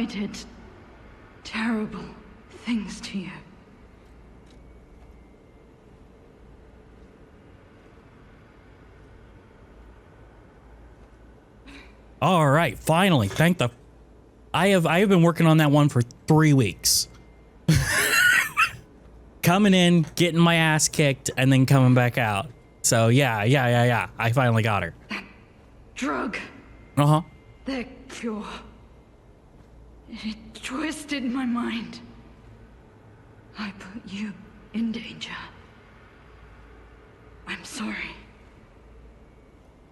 did terrible things to you. All right, finally. I have been working on that one for 3 weeks. Coming in, getting my ass kicked, and then coming back out. So yeah. I finally got her. Drug. Uh-huh. Their cure. It twisted my mind. I put you in danger. I'm sorry.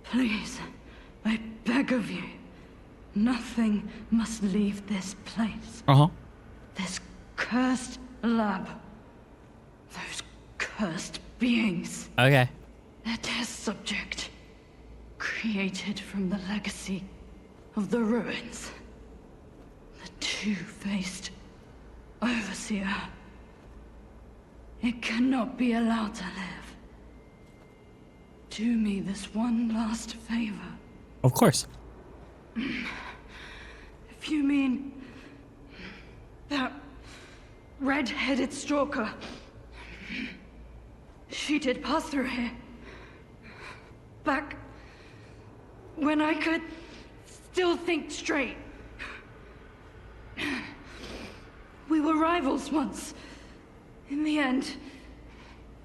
Please, I beg of you. Nothing must leave this place. Uh-huh. This cursed lab. Those cursed beings. Okay. A test subject. Created from the legacy of the ruins. The two-faced Overseer. It cannot be allowed to live. Do me this one last favor. Of course. If you mean that red-headed stalker, she did pass through here. Back when I could still think straight. We were rivals once. In the end,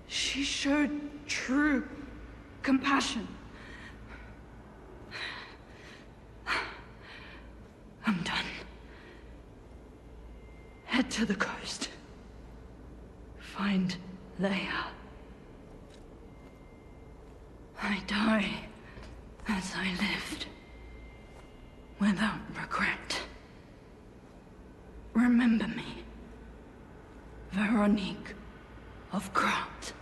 she showed true compassion. I'm done. Head to the coast. Find Leia. I die as I lived, without regret. Remember me, Veronique of Grant.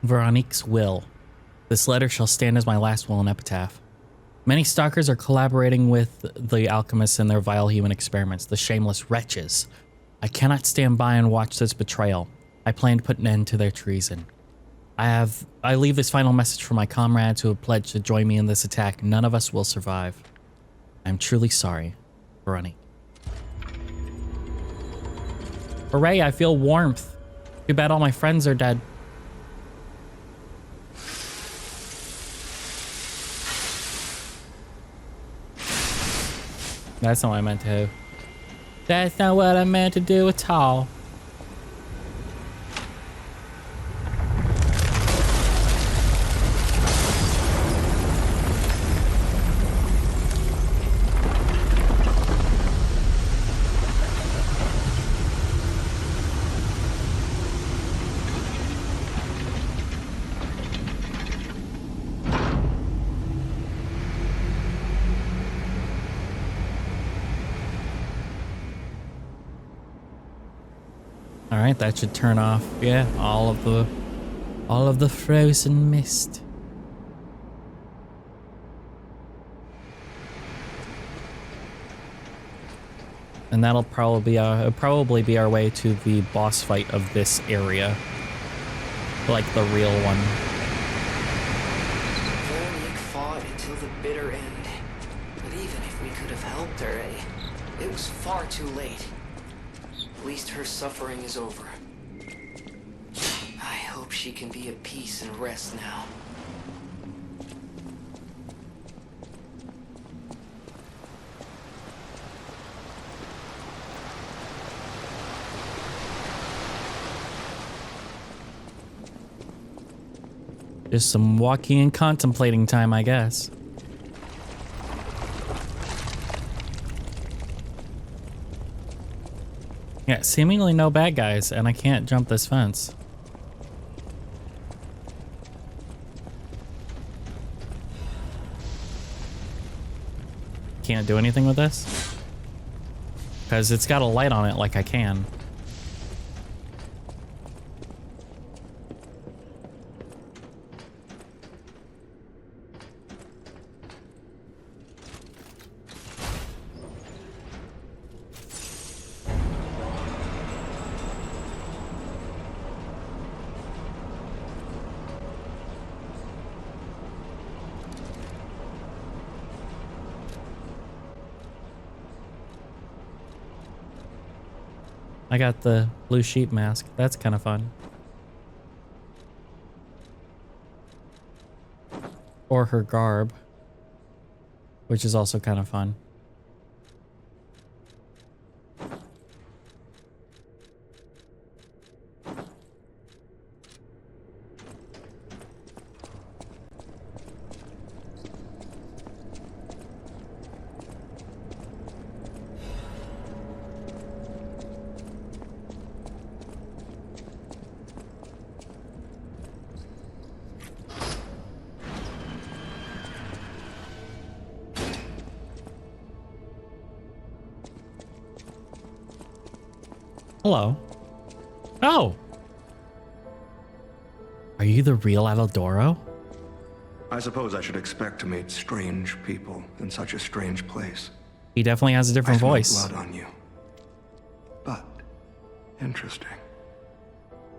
Veronique's will. This letter shall stand as my last will and epitaph. Many stalkers are collaborating with the alchemists in their vile human experiments, the shameless wretches. I cannot stand by and watch this betrayal. I plan to put an end to their treason. I leave this final message for my comrades who have pledged to join me in this attack. None of us will survive. I'm truly sorry, Veronique. Hooray, I feel warmth. Too bad all my friends are dead. That's not what I meant to. That's not what I meant to do at all. All right, that should turn off, yeah, all of the frozen mist. And that'll probably be our way to the boss fight of this area, like the real one. Veronique fought until the bitter end, but even if we could have helped her, it was far too late. At least her suffering is over. I hope she can be at peace and rest now. Just some walking and contemplating time, I guess. Yeah, seemingly no bad guys, and I can't jump this fence. Can't do anything with this? Because it's got a light on it like I can. I got the blue sheep mask. That's kind of fun. Or her garb, which is also kind of fun. Hello. Oh! Are you the real Avaldoro? I suppose I should expect to meet strange people in such a strange place. He definitely has a I different smell voice. blood on you. But, interesting.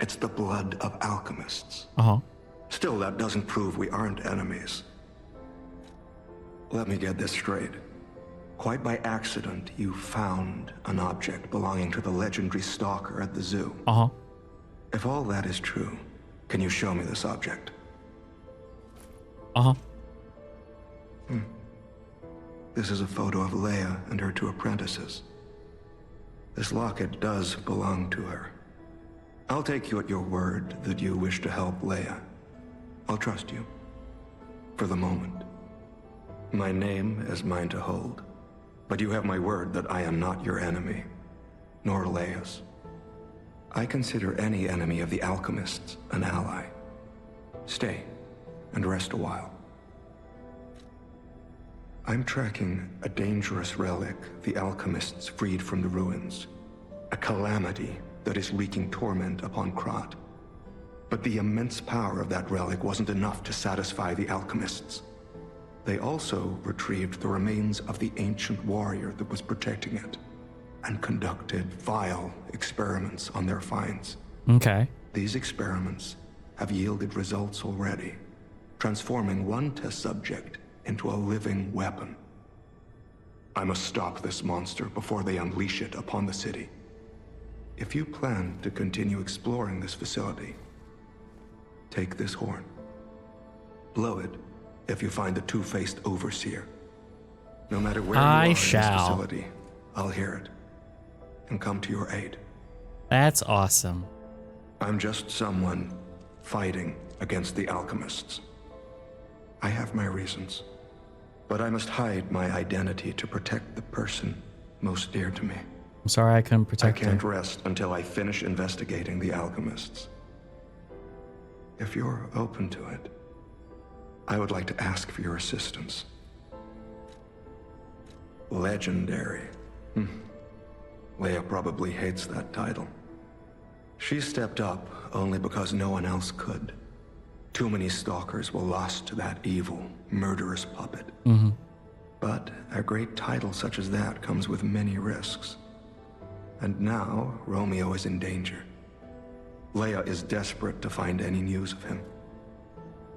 It's the blood of alchemists. Uh-huh. Still, that doesn't prove we aren't enemies. Let me get this straight. Quite by accident, you found an object belonging to the legendary stalker at the zoo. Uh-huh. If all that is true, can you show me this object? Uh-huh. This is a photo of Leia and her two apprentices. This locket does belong to her. I'll take you at your word that you wish to help Leia. I'll trust you. For the moment. My name is mine to hold. But you have my word that I am not your enemy, nor Leia's. I consider any enemy of the alchemists an ally. Stay and rest a while. I'm tracking a dangerous relic the alchemists freed from the ruins. A calamity that is wreaking torment upon Krat. But the immense power of that relic wasn't enough to satisfy the alchemists. They also retrieved the remains of the ancient warrior that was protecting it, and conducted vile experiments on their finds. Okay. These experiments have yielded results already, transforming one test subject into a living weapon. I must stop this monster before they unleash it upon the city. If you plan to continue exploring this facility, take this horn. Blow it if you find the two-faced overseer. No matter where you are in this facility, I'll hear it and come to your aid. That's awesome. I'm just someone fighting against the alchemists. I have my reasons, but I must hide my identity to protect the person most dear to me. I'm sorry I couldn't I protect can't her. rest until I finish investigating the alchemists. If you're open to it, I would like to ask for your assistance. Legendary. Leia probably hates that title. She stepped up only because no one else could. Too many stalkers were lost to that evil, murderous puppet. But a great title such as that comes with many risks. And now, Romeo is in danger. Leia is desperate to find any news of him.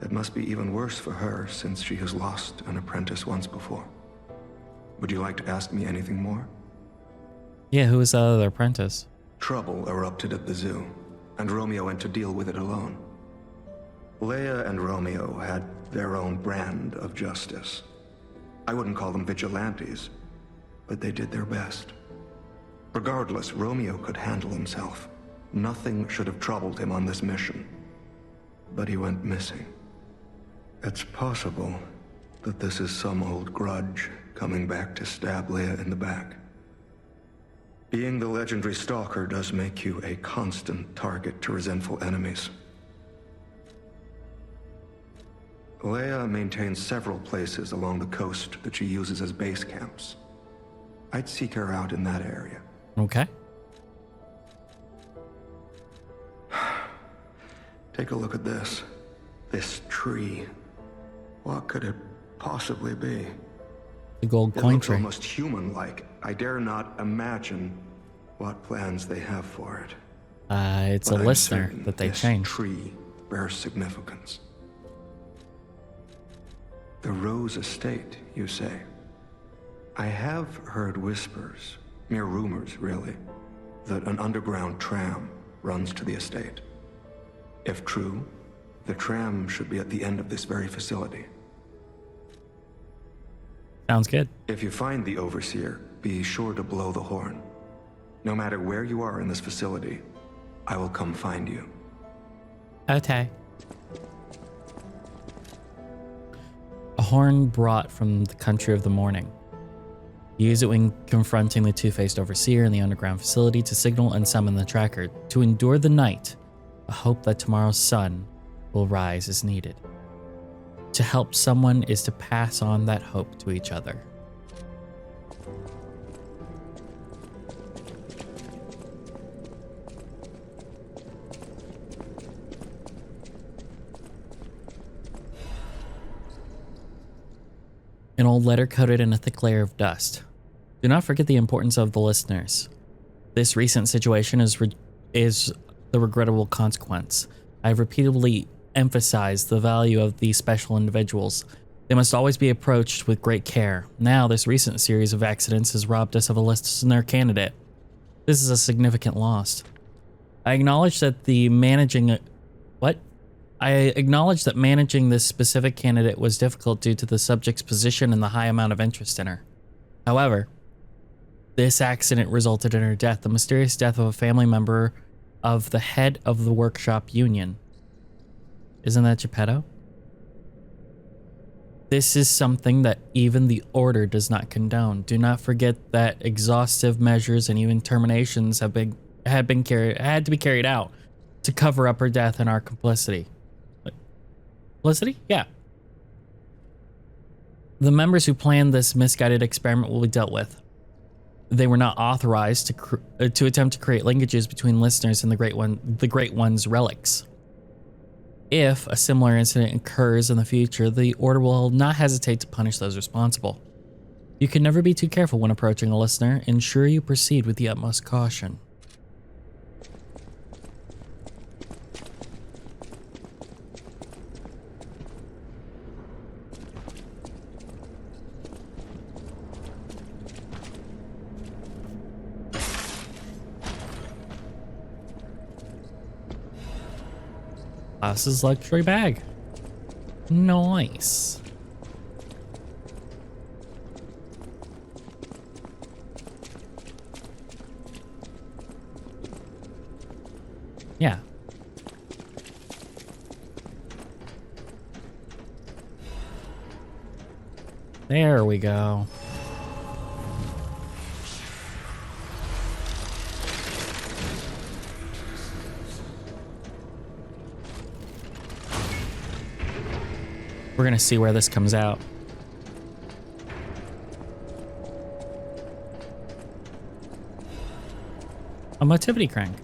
It must be even worse for her since she has lost an apprentice once before. Would you like to ask me anything more? Yeah, who was the other apprentice? Trouble erupted at the zoo, and Romeo went to deal with it alone. Leia and Romeo had their own brand of justice. I wouldn't call them vigilantes, but they did their best. Regardless, Romeo could handle himself. Nothing should have troubled him on this mission. But he went missing. It's possible that this is some old grudge coming back to stab Leia in the back. Being the legendary stalker does make you a constant target to resentful enemies. Leia maintains several places along the coast that she uses as base camps. I'd seek her out in that area. Okay. Take a look at this. This tree. What could it possibly be? The gold It coin looks tree. almost human-like. I dare not imagine what plans they have for it. It's But a I'm listener certain that they this changed. tree bears significance. The Rose Estate, you say? I have heard whispers, mere rumors, really, that an underground tram runs to the estate. If true, the tram should be at the end of this very facility. Sounds good. If you find the Overseer, be sure to blow the horn. No matter where you are in this facility, I will come find you. Okay. A horn brought from the country of the morning. Use it when confronting the two-faced Overseer in the underground facility to signal and summon the tracker. To endure the night, a hope that tomorrow's sun will rise is needed. To help someone is to pass on that hope to each other. An old letter coated in a thick layer of dust. Do not forget the importance of the listeners. This recent situation is the regrettable consequence. I have repeatedly emphasized the value of these special individuals. They must always be approached with great care. Now, this recent series of accidents has robbed us of a listener candidate. This is a significant loss. I acknowledge that managing this specific candidate was difficult due to the subject's position and the high amount of interest in her. However, this accident resulted in her death, the mysterious death of a family member of the head of the workshop union. Isn't that Geppetto? This is something that even the Order does not condone. Do not forget that exhaustive measures and even terminations had to be carried out to cover up her death and our complicity. Complicity? Yeah. The members who planned this misguided experiment will be dealt with. They were not authorized to attempt to create linkages between listeners and the Great One's relics. If a similar incident occurs in the future, the Order will not hesitate to punish those responsible. You can never be too careful when approaching a listener. Ensure you proceed with the utmost caution. Klaus's luxury bag. Nice. Yeah. There we go. We're gonna see where this comes out. A motivity crank.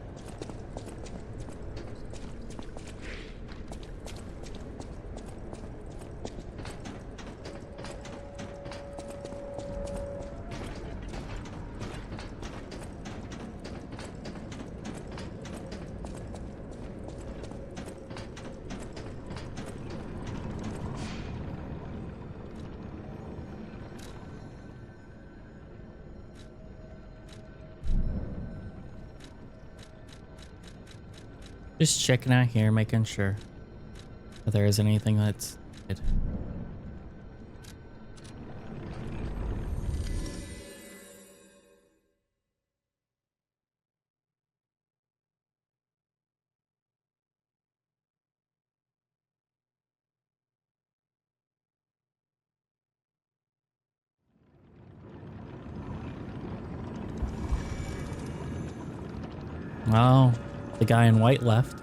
Just checking out here, making sure that there isn't anything that's good. Oh, the guy in white left.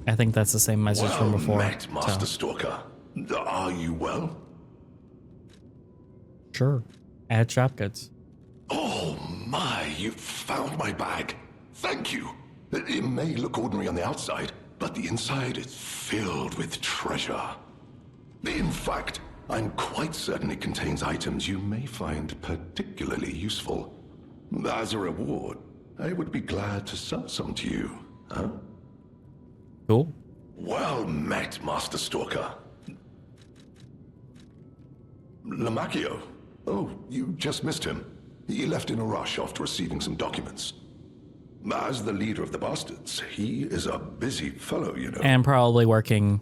I think that's the same message from before. Met, Master Stalker. Are you well? Sure. Add shop goods. Oh my, you found my bag. Thank you. It may look ordinary on the outside, but the inside is filled with treasure. In fact, I'm quite certain it contains items you may find particularly useful. As a reward, I would be glad to sell some to you, huh? Cool. Well met, Master Stalker. Lamacchio. Oh, you just missed him. He left in a rush after receiving some documents. As the leader of the bastards, he is a busy fellow, you know. And probably working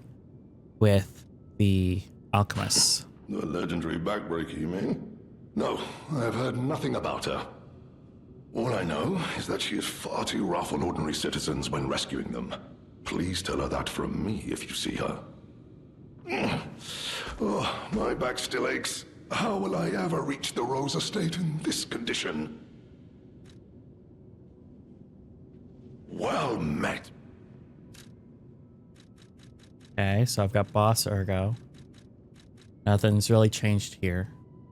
with the alchemists. The legendary backbreaker, you mean? No, I've heard nothing about her. All I know is that she is far too rough on ordinary citizens when rescuing them. Please tell her that from me if you see her. Oh, my back still aches. How will I ever reach the Rose Estate in this condition? Well met. Okay, so I've got Boss Ergo. Nothing's really changed here,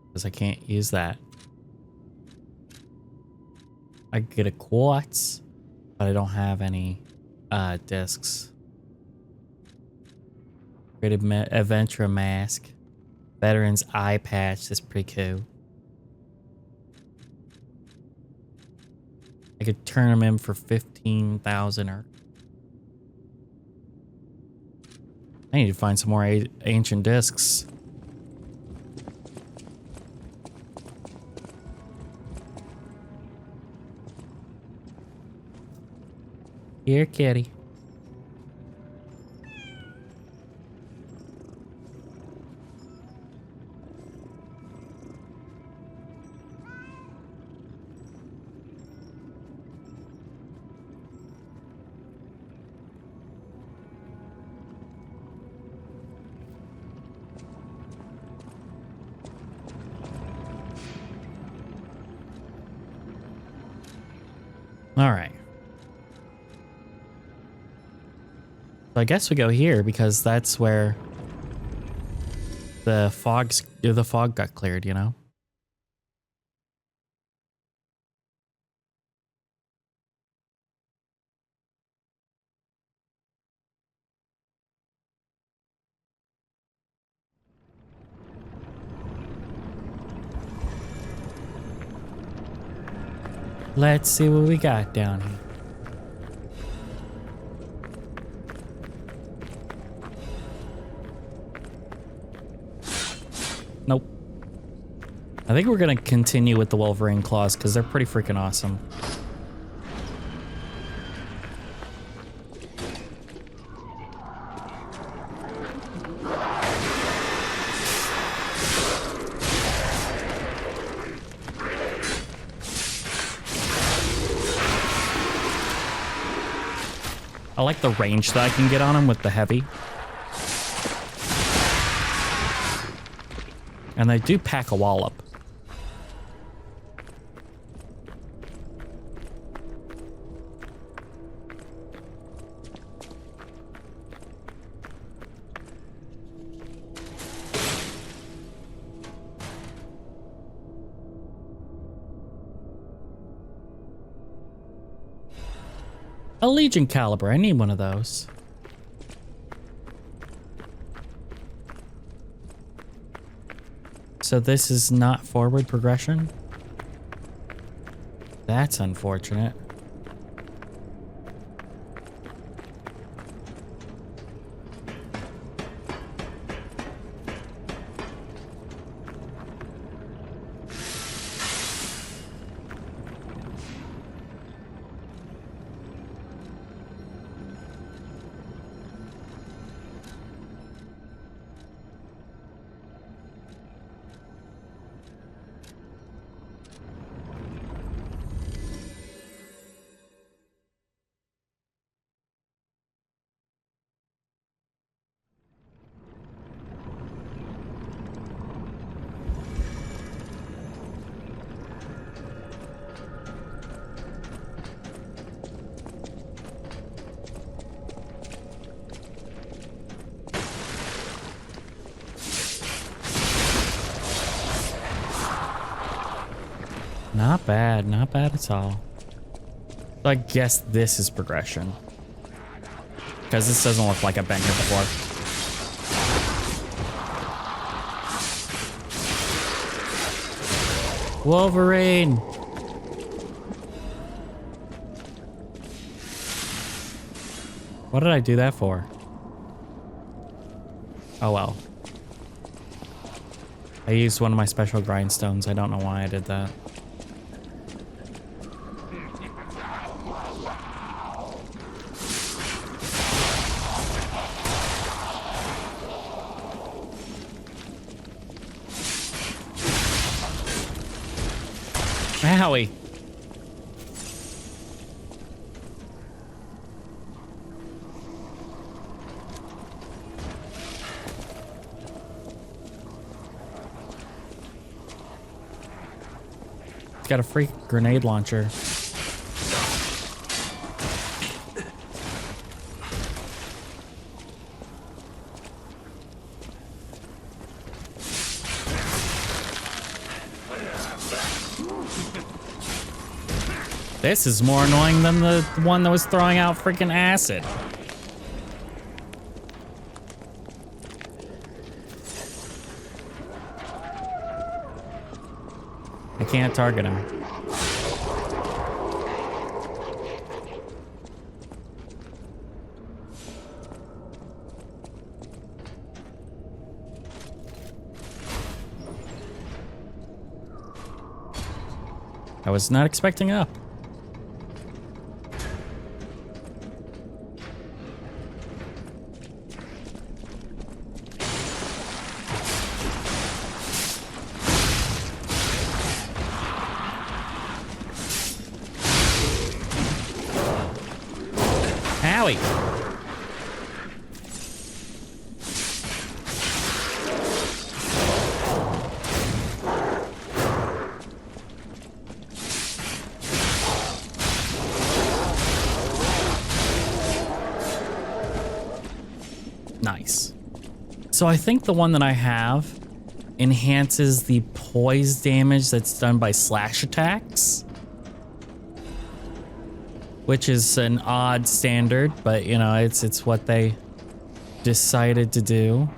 because I can't use that. I could get a quartz, but I don't have any discs. Creative Adventure Mask. Veteran's Eye Patch, that's pretty cool. I could turn them in for 15,000 or... I need to find some more ancient discs. Here, kitty. All right. So I guess we go here because that's where the fog got cleared, you know? Let's see what we got down here. Nope. I think we're gonna continue with the Wolverine claws because they're pretty freaking awesome. I like the range that I can get on them with the heavy. And they do pack a wallop. A Legion caliber, I need one of those. So this is not forward progression? That's unfortunate. Not bad at all. So I guess this is progression. Because this doesn't look like I've been here before. Wolverine! What did I do that for? Oh well. I used one of my special grindstones. I don't know why I did that. Howie. It's got a free grenade launcher. This is more annoying than the one that was throwing out freaking acid. I can't target him. I was not expecting up. Howie. Nice. So I think the one that I have enhances the poise damage that's done by slash attacks, which is an odd standard, but you know, it's what they decided to do.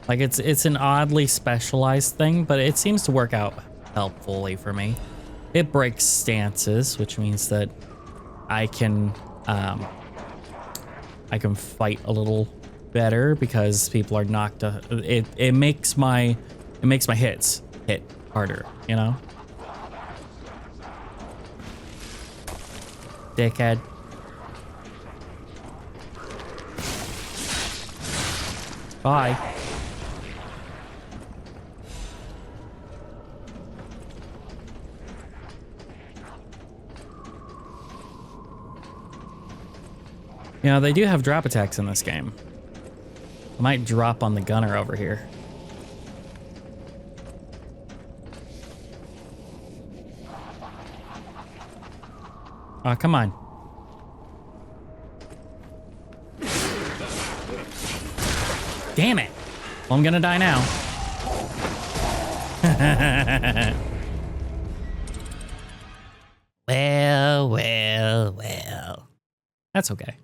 Like it's an oddly specialized thing, but it seems to work out helpfully for me. It breaks stances, which means that I can fight a little better because people are knocked. It makes my hits hit harder, you know. Dickhead. Bye. You know, they do have drop attacks in this game. I might drop on the gunner over here. Oh, come on. Damn it. Well, I'm gonna die now. Well. That's okay.